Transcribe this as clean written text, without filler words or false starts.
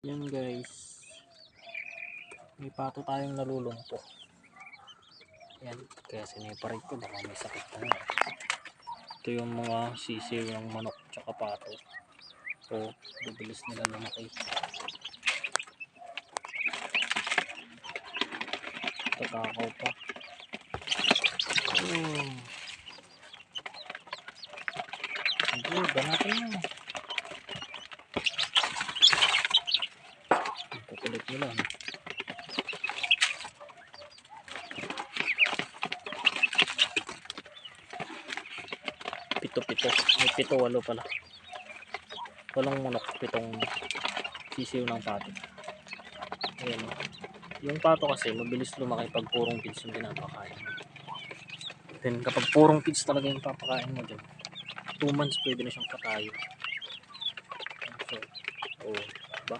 Yan guys, may pato tayong nalulumpo. Yan, kaya siniparate ko, baka may sakit na. Ito yung mga sisiw ng manok tsaka pato. So, bibilis nila lumaki. Tatakaw pa. Hindi, banatan mo. Kukulit nila. Pito. May 7-8 pala. Walang manok, 7 sisiw ng pato. Ayan. Yung pato kasi mabilis lumaki pag purong feeds yung pinapakain. Then kapag purong feeds talaga yung papakain mo dyan, 2 months pwede na siyang patayo. So, diba?